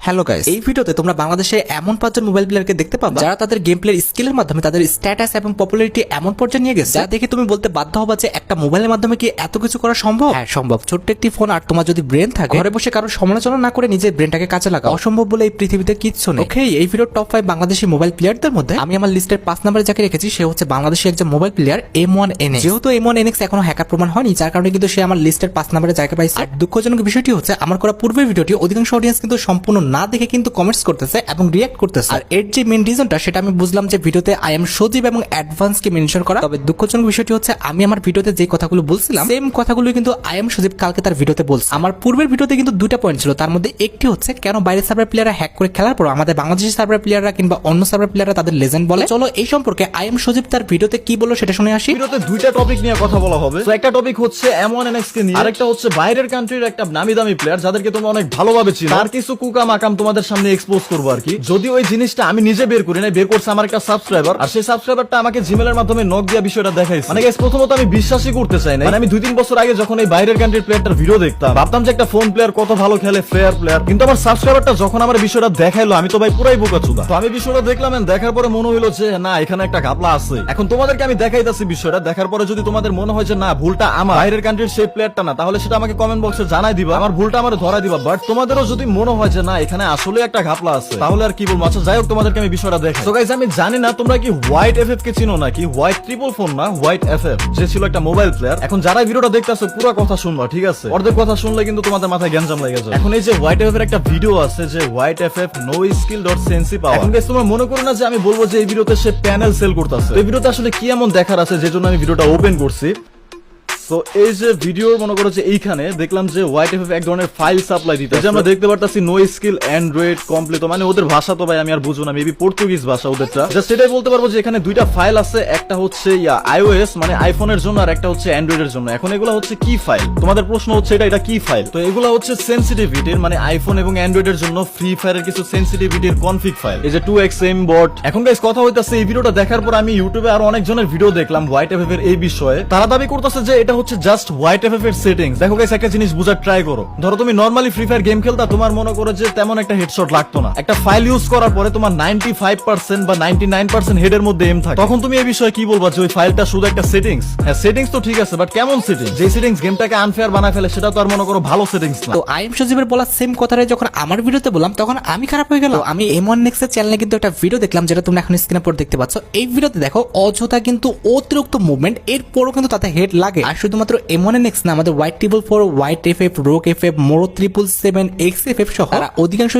Hello guys, এই ভিডিওতে তোমরা বাংলাদেশে এমন 5 জন মোবাইল প্লেয়ারকে দেখতে পাবা যারা তাদের গেম প্লের স্কিলের মাধ্যমে তাদের স্ট্যাটাস এবং পপুলারিটি এমন পর্যায়ে নিয়ে গেছে যা দেখে তুমি বলতে বাধ্য হবা যে একটা মোবাইলের মাধ্যমে কি এত কিছু করা সম্ভব। হ্যাঁ সম্ভব। ছোট্ট একটি ফোন আর তোমার যদি ব্রেন থাকে, ঘরে বসে কারো সমালোচনা না করে নিজের ব্রেনটাকে কাজে লাগাও। অসম্ভব বলে এই পৃথিবীতে কিচ্ছু নেই। ওকে, এই ভিডিওর টপ 5 বাংলাদেশি মোবাইল প্লেয়ারদের মধ্যে আমি আমার লিস্টের 5 নম্বরে যাকে রেখেছি সে হচ্ছে বাংলাদেশি একজন মোবাইল প্লেয়ার M1NX। যেহেতু M1NX এখনো হ্যাকার প্রমাণ হয়নি, যার কারণে কিন্তু সে আমার লিস্টের 5 নম্বরে জায়গা পাইছে। আর দুঃখজনক বিষয়টি হচ্ছে আমার করা পূর্বের ভিডিওটি অধিকাংশ অডিয়েন্স কিন্তু সম্পূর্ণ না দেখে কিন্তু কমেন্টস করতেছে এবং রিঅ্যাক্ট করতেছে। আর এর যে মেইন রিজনটা সেটা আমি বুঝলাম যে ভিডিওতে আই এম সজীব এবং অ্যাডভান্স কে মেনশন করা। তবে দুঃখজনক বিষয়টি হচ্ছে আমি আমার ভিডিওতে যে কথাগুলো বলছিলাম সেম কথাগুলো কিন্তু আই এম সজীব কালকে তার ভিডিওতে বলছে। আমার পূর্বের ভিডিওতে কিন্তু দুইটা পয়েন্ট ছিল, তার মধ্যে একটি হচ্ছে কেন বাইরের সার্ভার প্লেয়াররা হ্যাক করে খেলার পর আমাদের বাংলাদেশি সার্ভার প্লেয়াররা কিংবা অন্য সার্ভার প্লেয়াররা তাদের লেজেন্ড বলে। চলো এই সম্পর্কে আই এম সজীব তার ভিডিওতে কি বললো সেটা শুনে আসি। ভিডিওতে দুইটা টপিক নিয়ে কথা বলা হবে। তো একটা টপিক হচ্ছে M1NX কে নিয়ে, আরেকটা হচ্ছে বাইরের কান্ট্রির একটা নামি দামি প্লেয়ার যাদেরকে তোমরা অনেক ভালোভাবে চিনো, তার কিছু কুকাম আকাম তোমাদের সামনে এক্সপোজ করবো আর কি। যদি ওই জিনিসটা আমি নিজে বের করি না, বের করছে আমার একটা সাবস্ক্রাইবার, আর সেই সাবস্ক্রাইবারটা আমাকে জিমেলের মাধ্যমে নক দিয়া বিষয়টা দেখাইছে। মানে গাইস, প্রথমত আমি বিশ্বাসই করতে চাই না। মানে আমি 2-3 বছর আগে যখন এই বাইরের কান্ট্রির প্লেয়ারটার ভিডিও দেখতাম, ভাবতাম যে একটা ফোন প্লেয়ার কত ভালো খেলে, ফেয়ার প্লেয়ার। কিন্তু আমার সাবস্ক্রাইবারটা যখন আমার বিষয়টা দেখাইলো, আমি তো ভাই পুরাই বোকাচোদা। তো আমি বিষয়টা দেখলাম, দেখার পরে মনে হইলো যে না, এখানে একটা ঘাপলা আছে। এখন তোমাদেরকে আমি দেখাইতাছি বিষয়টা। দেখার পরে যদি তোমাদের মনে হয় যে না, ভুলটা আমার, বাইরের কান্ট্রির সেই প্লেয়ারটা না, তাহলে সেটা আমাকে কমেন্ট বক্সে জানাই দিবা, আমার ভুলটা আমার ধরা দিবা। বাট তোমাদেরও যদি মনে হয় যে না, এখানে আসলে একটা ঘাপলা আছে, তাহলে আর কি বলবো। আচ্ছা যাই হোক, তোমাদেরকে আমি বিষয়টা দেখাই। তো গাইস, আমি জানি না তোমরা কি হোয়াইট এফএফ কে চিনো নাকি। হোয়াইট ট্রিপল ফোন না, হোয়াইট এফএফ, যে ছিল একটা মোবাইল প্লেয়ার। এখন যারা ভিডিওটা দেখতেছো পুরো কথা শুনবা, ঠিক আছে? অর্ধেক কথা শুনলে কিন্তু তোমাদের মাথায় গ্যাঞ্জাম লেগে যাবে। এখন এই যে হোয়াইট এফএফ এর একটা ভিডিও আছে যে white FF no skill dot sensi পাওয়া। এখন গাইস, তোমরা মনে করো না যে আমি বলবো যে এই ভিডিওতে সে প্যানেল সেল করতেছে। এই ভিডিওতে আসলে কি এমন দেখার আছে যে জন্য আমি ভিডিওটা ওপেন করছি। তো এই যে ভিডিও মনে করো যে এইখানে দেখলাম যে হোয়াইট এফএফ এক ধরনের ফাইল সাপ্লাই দিতে, যে আমরা দেখতে পারতাছি নো স্কিল অ্যান্ড্রয়েড কমপ্লিট। মানে ওদের ভাষা তো ভাই আমি আর বুঝবো না, মেবি পর্তুগিজ ভাষা ওদেরটা। জাস্ট এটাই বলতে পারবো যে এখানে দুইটা ফাইল আছে, একটা হচ্ছে আইওএস মানে আইফোনের জন্য, আর একটা হচ্ছে অ্যান্ড্রয়েডের জন্য। এখন এগুলো হচ্ছে কি ফাইল? তোমাদের প্রশ্ন হচ্ছে এটা কি ফাইল? তো এগুলো হচ্ছে সেনসিটিভিটির, মানে আইফোন এবং অ্যান্ড্রয়েডের জন্য ফ্রি ফায়ারের কিছু সেনসিটিভিটির কনফিগ ফাইল, এই যে 2xm বট। এখন গাইস কথা হইতাছে, এই ভিডিওটা দেখার পর আমি ইউটিউবে আরো অনেকজনের ভিডিও দেখলাম হোয়াইট এফএফ এর এই বিষয়ে। তারা দাবি করতেছে যে এটা হচ্ছে জাস্ট হোয়াইট এফএফ এর সেটিংস। দেখো গাইস, একটা জিনিস বুঝার ট্রাই করো। ধরো তুমি নরমালি ফ্রি ফায়ার গেম খেলতা, তোমার মনে করো যে তেমন একটা হেডশট লাগতো না। একটা ফাইল ইউজ করার পরে তোমার 95% বা 99% হেডের মধ্যে এম থাকে, তখন তুমি এই বিষয়ে কি বলবা যে ওই ফাইলটা শুধু একটা সেটিংস? হ্যাঁ সেটিংস তো ঠিক আছে, বাট কেমন সেটিংস? যে সেটিংস গেমটাকে আনফেয়ার বানায় ফেলে, সেটা তো আর মনে করো ভালো সেটিংস না। তো আই এম সজীবের বলা সেম কথাটাই যখন আমার ভিডিওতে বললাম তখন আমি খারাপ হয়ে গেল। আমি M1NX এর চ্যানেলে কিন্তু একটা ভিডিও দেখলাম যেটা তোমরা এখন স্ক্রিনের উপর দেখতে পাচ্ছ। এই ভিডিওতে দেখো অযথা কিন্তু অতিরিক্ত মুভমেন্ট, এরপরও কিন্তু তাতে হেড লাগে। আর শুধুমাত্র M1NX না, আমাদের হোয়াইট 444, হোয়াইট এফএফ, রোক এফএফ, মোরো 777, XFF সহ তারা অধিকাংশ